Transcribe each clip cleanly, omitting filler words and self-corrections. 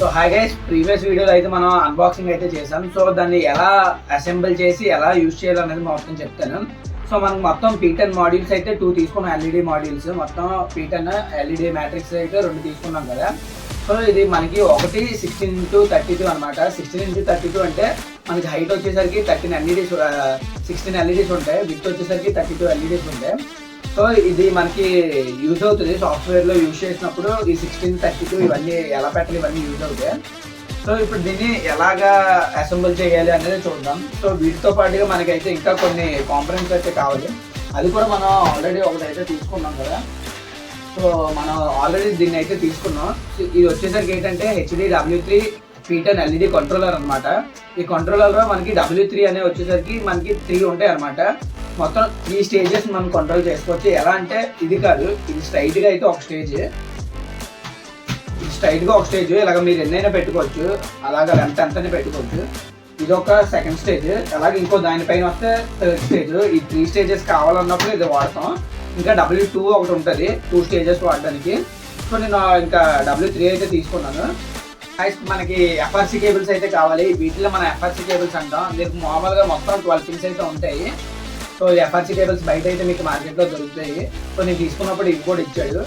So hi guys, previous వీడియోలో అయితే మనం అన్బాక్సింగ్ అయితే చేసాం. సో దాన్ని ఎలా అసెంబుల్ చేసి ఎలా యూజ్ చేయాలనేది మొత్తం చెప్తాను. సో మనకు మొత్తం P10 మాడ్యూల్స్ అయితే 2 తీసుకున్నాం, ఎల్ఈడి మాడ్యూల్స్. మొత్తం P10 ఎల్ఈడి మ్యాట్రిక్స్ అయితే 2 తీసుకున్నాం కదా. సో ఇది మనకి ఒకటి 16x32 అనమాట. 16x32 అంటే మనకి హైట్ వచ్చేసరికి 13 ఎల్ఈడీస్ 16 ఎల్ఈడీస్ ఉంటాయి, విత్ వచ్చేసరికి 32 ఎల్ఈడీస్ ఉంటాయి. సో ఇది మనకి యూజ్ అవుతుంది సాఫ్ట్వేర్లో యూజ్ చేసినప్పుడు. ఈ 16x32 ఇవన్నీ ఎలా పెట్టాలి ఇవన్నీ యూజ్ అవుతాయి. సో ఇప్పుడు దీన్ని ఎలాగా అసెంబుల్ చేయాలి అనేది చూద్దాం. సో వీటితో పాటుగా మనకైతే ఇంకా కొన్ని కాంపోనెంట్స్ అయితే కావాలి. అది కూడా మనం ఆల్రెడీ ఒకటైతే తీసుకున్నాం కదా. సో మనం ఆల్రెడీ దీన్ని అయితే తీసుకున్నాం. ఇది వచ్చేసరికి ఏంటంటే HDW3 P10 ఎల్ఈడి కంట్రోలర్ అనమాట. ఈ కంట్రోలర్లో మనకి W3 అనే వచ్చేసరికి మనకి 3 ఉంటాయి అనమాట. మొత్తం 3 స్టేజెస్ మనం కంట్రోల్ చేసుకోవచ్చు. ఎలా అంటే ఇది కాదు, ఇది స్ట్రైట్గా అయితే ఒక స్టేజ్, ఇది స్ట్రైట్గా ఒక స్టేజ్. ఇలాగ మీరు ఎన్నైనా పెట్టుకోవచ్చు, అలాగ లెంత్ ఎంతనే పెట్టుకోవచ్చు. ఇది ఒక సెకండ్ స్టేజ్. అలాగే ఇంకో దానిపైన వస్తే థర్డ్ స్టేజ్. ఈ 3 స్టేజెస్ కావాలన్నప్పుడు ఇది వాడతాం. ఇంకా W2 ఒకటి ఉంటుంది, 2 స్టేజెస్ వాడడానికి. సో నేను ఇంకా W3 అయితే తీసుకున్నాను. మనకి FRC కేబుల్స్ అయితే కావాలి. వీటిలో మన FRC కేబుల్స్ అంటాం. మీకు మామూలుగా మొత్తం 12 పిన్స్ అయితే ఉంటాయి. సో FRC కేబుల్స్ బయట అయితే మీకు మార్కెట్లో దొరుకుతాయి. సో నేను తీసుకున్నప్పుడు ఇవి కూడా ఇచ్చాడు.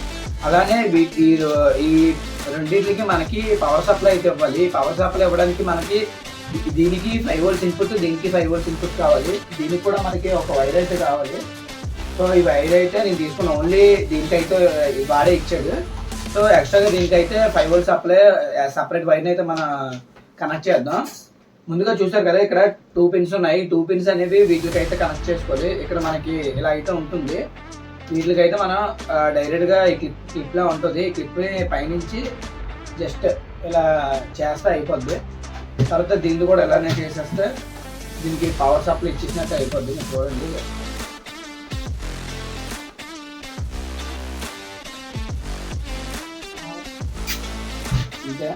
అలానే ఈ రెండింటికి మనకి పవర్ సప్లై అయితే ఇవ్వాలి. పవర్ సప్లై ఇవ్వడానికి మనకి దీనికి 5 volts ఇన్పుట్, దీనికి 5 volts ఇన్పుట్ కావాలి. దీనికి కూడా మనకి ఒక వైర్ అయితే కావాలి. సో ఈ వైర్ అయితే నేను తీసుకున్నాను. ఓన్లీ దీనికైతే వాడే ఇచ్చాడు. సో ఎక్స్ట్రాగా దీనికైతే 5 volts సపరేట్ వైర్ని అయితే మనం కనెక్ట్ చేద్దాం. ముందుగా చూసారు కదా, ఇక్కడ 2 పిన్స్ ఉన్నాయి. 2 పిన్స్ అనేవి వీటికైతే కనెక్ట్ చేసుకోవాలి. ఇక్కడ మనకి ఇలా అయితే ఉంటుంది. వీటికైతే మనం డైరెక్ట్గా ఈ క్లిప్లా ఉంటుంది. ఈ క్లిప్ని పైనుంచి జస్ట్ ఇలా చేస్తే అయిపోద్ది. తర్వాత దీన్ని కూడా ఇలానే చేసేస్తే దీనికి పవర్ సప్లై ఇచ్చేసినట్టు అయిపోద్ది. చూడండి, అంతే.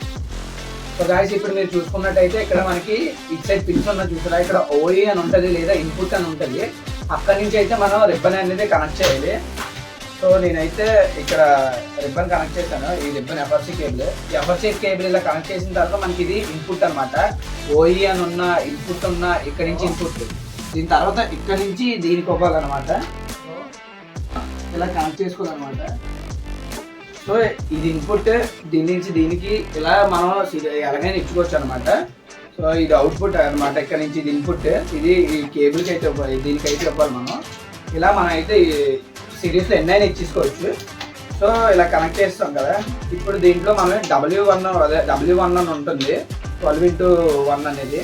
సో గాయస్, ఇప్పుడు మీరు చూసుకున్నట్టయితే ఇక్కడ మనకి ఇట్ సైడ్ పిన్స్ ఉన్న చూసారా, ఇక్కడ OE అని ఉంటుంది లేదా ఇన్పుట్ అని ఉంటుంది. అక్కడి నుంచి అయితే మనం రిబ్బన్ అనేది కనెక్ట్ చేయాలి. సో నేనైతే ఇక్కడ రిబ్బన్ కనెక్ట్ చేశాను. ఈ రిబ్బన్ FRC కేబుల్. ఈ FRC కేబుల్ ఇలా కనెక్ట్ చేసిన తర్వాత మనకి ఇది ఇన్పుట్ అనమాట. OE అని ఉన్న ఇన్పుట్ ఉన్న ఇక్కడ నుంచి ఇన్పుట్, దీని తర్వాత ఇక్కడ నుంచి దీనికి ఇవ్వాలన్నమాట. ఇలా కనెక్ట్ చేసుకోవాలన్నమాట. సో ఇది ఇన్పుట్, దీని నుంచి దీనికి ఇలా మనం ఎలాగైనా ఇచ్చుకోవచ్చు అనమాట. సో ఇది అవుట్పుట్ అనమాట. ఇక్కడ నుంచి ఇది ఇన్పుట్, ఇది ఈ కేబుల్కి అయితే ఇవ్వాలి, దీనికైతే ఇవ్వాలి మనం. ఇలా మనం అయితే సిరీస్లో ఎన్నైనా ఇచ్చేసుకోవచ్చు. సో ఇలా కనెక్ట్ చేస్తాం కదా. ఇప్పుడు దీంట్లో మనం W1 అని ఉంటుంది. 12x1 అనేది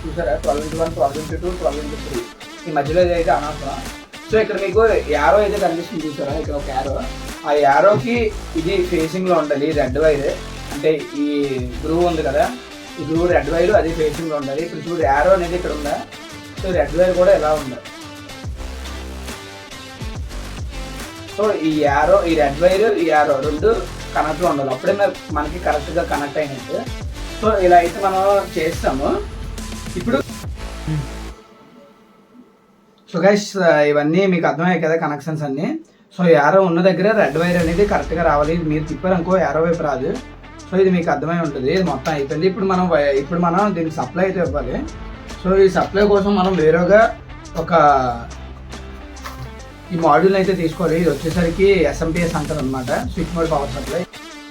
చూసారా, 12x1, 12x2, 12x3. ఈ మధ్యలో అయితే అనవసరం. సో ఇక్కడ మీకు యారో అయితే కనిపిస్తుంది చూసారా, ఇక్కడ ఒక యారో. ఆ యారోకి ఇది ఫేసింగ్లో ఉండాలి. రెడ్ వైర్ అంటే ఈ గ్రూవ్ ఉంది కదా, ఈ గ్రూవ్ రెడ్ వైర్ అది ఫేసింగ్లో ఉండాలి. ఇప్పుడు చూడు, యారో అనేది ఇక్కడ ఉందా. సో రెడ్ వైర్ కూడా ఎలా ఉందా. సో ఈ యారో, ఈ రెడ్ వైర్, ఈ యారో రెండు కనెక్ట్లో ఉండాలి. అప్పుడే మనకి కరెక్ట్గా కనెక్ట్ అయినట్టు. సో ఇలా అయితే మనం చేస్తాము ఇప్పుడు. సో గైస్, ఇవన్నీ మీకు అర్థమయ్యాయి కదా కనెక్షన్స్ అన్నీ. సో యారో ఉన్న దగ్గర రెడ్ వైర్ అనేది కరెక్ట్గా రావాలి. మీరు తిప్పారనుకో యారో వైపు రాదు. సో ఇది మీకు అర్థమై ఉంటుంది. ఇది మొత్తం అయిపోయింది. ఇప్పుడు మనం దీనికి సప్లై అయితే ఇవ్వాలి. సో ఈ సప్లై కోసం మనం వేరేగా ఒక ఈ మాడ్యూల్ అయితే తీసుకోవాలి. ఇది వచ్చేసరికి SMPS అంటారు అనమాట, switch mode power supply.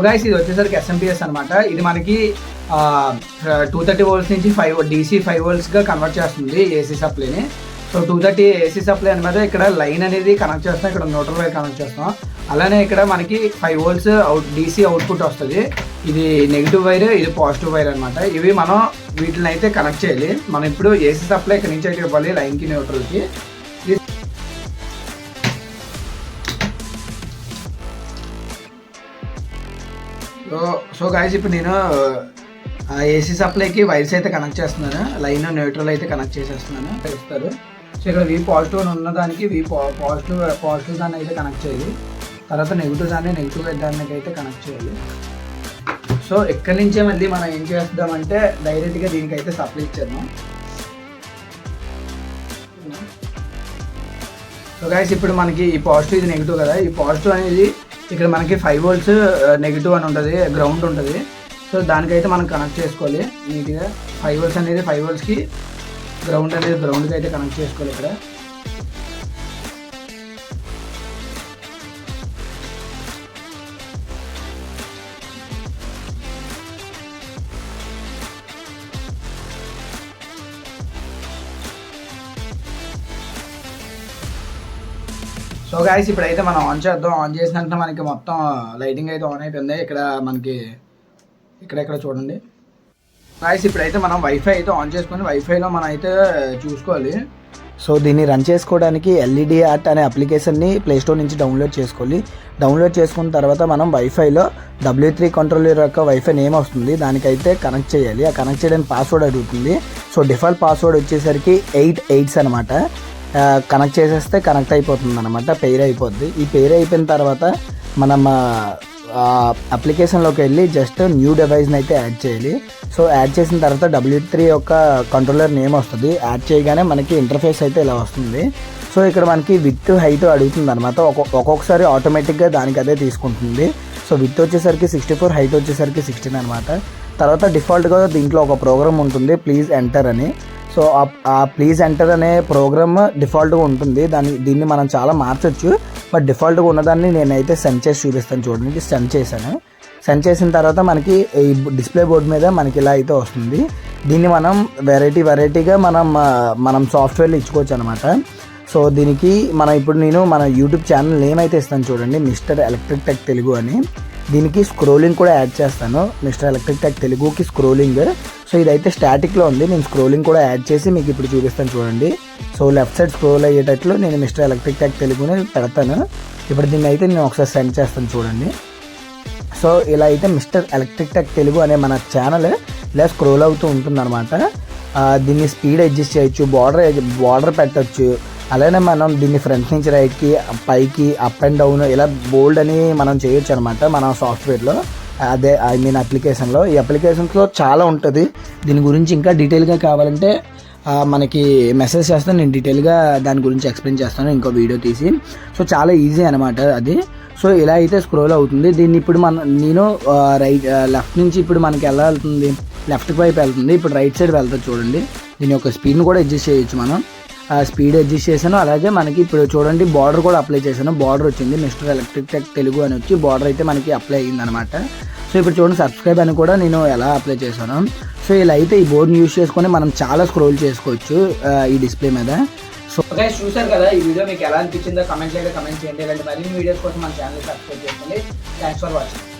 Guys, ఇది వచ్చేసరికి SMPS అనమాట. ఇది మనకి 230 volts నుంచి DC 5 voltsగా కన్వర్ట్ చేస్తుంది AC సప్లైని. సో 230 AC సప్లై అనమాట. ఇక్కడ లైన్ అనేది కనెక్ట్ చేస్తాం, ఇక్కడ న్యూట్రల్ వైర్ కనెక్ట్ చేస్తాం. అలానే ఇక్కడ మనకి 5 volts DC అవుట్పుట్ వస్తుంది. ఇది నెగిటివ్ వైర్, ఇది పాజిటివ్ వైర్ అనమాట. ఇవి మనం వీటిని అయితే కనెక్ట్ చేయాలి. మనం ఇప్పుడు AC సప్లై ఇక్కడ నుంచి అయితే ఇవ్వాలి లైన్కి, న్యూట్రల్కి. సో గాయస్, ఇప్పుడు నేను AC సప్లైకి వైర్స్ అయితే కనెక్ట్ చేస్తున్నాను. లైన్, న్యూట్రల్ అయితే కనెక్ట్ చేసేస్తున్నాను. ఇస్తారు. సో ఇక్కడ V పాజిటివ్ అని ఉన్నదానికి పాజిటివ్ దాన్ని అయితే కనెక్ట్ చేయాలి. తర్వాత నెగిటివ్ దానికి అయితే కనెక్ట్ చేయాలి. సో ఇక్కడి నుంచే మళ్ళీ మనం ఏం చేద్దామంటే డైరెక్ట్గా దీనికైతే సప్లై ఇచ్చేద్దాం. సో గైస్, ఇప్పుడు మనకి ఈ పాజిటివ్, ఇది నెగిటివ్ కదా. ఈ పాజిటివ్ అనేది ఇక్కడ మనకి 5 volts నెగిటివ్ అని ఉంటుంది, గ్రౌండ్ ఉంటుంది. సో దానికైతే మనం కనెక్ట్ చేసుకోవాలి నీట్గా. 5 volts అనేది 5 voltsకి, గ్రౌండ్ అనేది గ్రౌండ్కి అయితే కనెక్ట్ చేసుకోవాలి ఇక్కడ. సో గైస్ ఇప్పుడైతే మనం ఆన్ చేద్దాం. ఆన్ చేసినట్టు మనకి మొత్తం లైటింగ్ అయితే ఆన్ అయిపోయింది. ఇక్కడ మనకి ఇక్కడ చూడండి గైస్. ఇప్పుడైతే మనం వైఫై అయితే ఆన్ చేసుకొని వైఫైలో మనం అయితే చూసుకోవాలి. సో దీన్ని రన్ చేసుకోవడానికి ఎల్ఈడి ఆర్ట్ అనే అప్లికేషన్ని ప్లేస్టోర్ నుంచి డౌన్లోడ్ చేసుకోవాలి. డౌన్లోడ్ చేసుకున్న తర్వాత మనం వైఫైలో W3 కంట్రోలర్ యొక్క వైఫై నేమ్ వస్తుంది, దానికైతే కనెక్ట్ చేయాలి. ఆ కనెక్ట్ చేయడానికి పాస్వర్డ్ అడుగుతుంది. సో డిఫాల్ట్ పాస్వర్డ్ వచ్చేసరికి 8 8s అనమాట. కనెక్ట్ చేసేస్తే కనెక్ట్ అయిపోతుంది అనమాట, పెయిర్ అయిపోద్ది. ఈ పెయిర్ అయిపోయిన తర్వాత మనం అప్లికేషన్లోకి వెళ్ళి జస్ట్ న్యూ డివైస్ని అయితే యాడ్ చేయాలి. సో యాడ్ చేసిన తర్వాత W3 యొక్క కంట్రోలర్ నేమ్ వస్తుంది. యాడ్ చేయగానే మనకి ఇంటర్ఫేస్ అయితే ఇలా వస్తుంది. సో ఇక్కడ మనకి విత్ హైట్ అడుగుతుంది అనమాట. ఒక్కొక్కసారి ఆటోమేటిక్గా దానికి అదే తీసుకుంటుంది. సో విత్ వచ్చేసరికి 64, హైట్ వచ్చేసరికి 16 అనమాట. తర్వాత డిఫాల్ట్గా దీంట్లో ఒక ప్రోగ్రామ్ ఉంటుంది, ప్లీజ్ ఎంటర్ అని. సో ఆ ప్లీజ్ ఎంటర్ అనే ప్రోగ్రామ్ డిఫాల్ట్గా ఉంటుంది. దీన్ని మనం చాలా మార్చొచ్చు, బట్ డిఫాల్ట్గా ఉన్నదాన్ని నేనైతే సెండ్ చేసి చూపిస్తాను. చూడండి, సెండ్ చేశాను. సెండ్ చేసిన తర్వాత మనకి ఈ డిస్ప్లే బోర్డు మీద మనకి ఇలా అయితే వస్తుంది. దీన్ని మనం వెరైటీగా మనం సాఫ్ట్వేర్లో ఇచ్చుకోవచ్చు అనమాట. సో దీనికి నేను మన యూట్యూబ్ ఛానల్ నేమ్ అయితే ఇస్తాను చూడండి, మిస్టర్ ఎలక్ట్రిక్ టెక్ తెలుగు అని. దీనికి స్క్రోలింగ్ కూడా యాడ్ చేస్తాను, మిస్టర్ ఎలక్ట్రిక్ టెక్ తెలుగుకి స్క్రోలింగ్. సో ఇదైతే స్టాటిక్లో ఉంది, నేను స్క్రోలింగ్ కూడా యాడ్ చేసి మీకు ఇప్పుడు చూపిస్తాను చూడండి. సో లెఫ్ట్ సైడ్ స్క్రోల్ అయ్యేటట్లు నేను మిస్టర్ ఎలక్ట్రిక్ టెక్ తెలుగుని పెడతాను. ఇప్పుడు దీన్ని అయితే నేను ఒకసారి సెండ్ చేస్తాను చూడండి. సో ఇలా అయితే మిస్టర్ ఎలక్ట్రిక్ టెక్ తెలుగు అనే మన ఛానల్ ఇలా స్క్రోల్ అవుతూ ఉంటుందన్నమాట. దీన్ని స్పీడ్ అడ్జస్ట్ చేయొచ్చు, బార్డర్ పెట్టచ్చు. అలానే మనం దీన్ని ఫ్రంట్ నుంచి రైట్కి, పైకి, అప్ అండ్ డౌన్ ఇలా బోల్డ్ అని మనం చేయొచ్చు అనమాట మన సాఫ్ట్వేర్లో. అప్లికేషన్లో. ఈ అప్లికేషన్స్లో చాలా ఉంటుంది. దీని గురించి ఇంకా డీటెయిల్గా కావాలంటే మనకి మెసేజ్ చేస్తాను, నేను డీటెయిల్గా దాని గురించి ఎక్స్ప్లెయిన్ చేస్తాను ఇంకో వీడియో తీసి. సో చాలా ఈజీ అనమాట అది. సో ఇలా అయితే స్క్రోల్ అవుతుంది. దీన్ని ఇప్పుడు నేను లెఫ్ట్ నుంచి ఇప్పుడు మనకి ఎలా వెళ్తుంది, లెఫ్ట్ వైపు వెళ్తుంది. ఇప్పుడు రైట్ సైడ్ వెళ్తుంది చూడండి. దీని యొక్క స్పీడ్ని కూడా అడ్జస్ట్ చేయొచ్చు మనం. స్పీడ్ అడ్జస్ట్ చేశాను. అలాగే మనకి ఇప్పుడు చూడండి బార్డర్ కూడా అప్లై చేశాను. బార్డర్ వచ్చింది, మిస్టర్ ఎలక్ట్రిక్ టెక్ తెలుగు అని వచ్చి బార్డర్ అయితే మనకి అప్లై అయ్యింది అనమాట. సో ఇప్పుడు చూడండి సబ్స్క్రైబ్ అని కూడా నేను ఎలా అప్లై చేశాను. సో ఇలా అయితే ఈ బోర్డ్ని యూస్ చేసుకొని మనం చాలా స్క్రోల్ చేసుకోవచ్చు ఈ డిస్ప్లే మీద. సో గైస్ చూసారు కదా, ఈ వీడియో మీకు ఎలా అనిపించిందో కమెంట్ చేయండి. ఇలాంటి మరిన్ని వీడియోస్ కోసం మన ఛానల్ సబ్స్క్రైబ్ చేసుకోండి. Thanks for watching.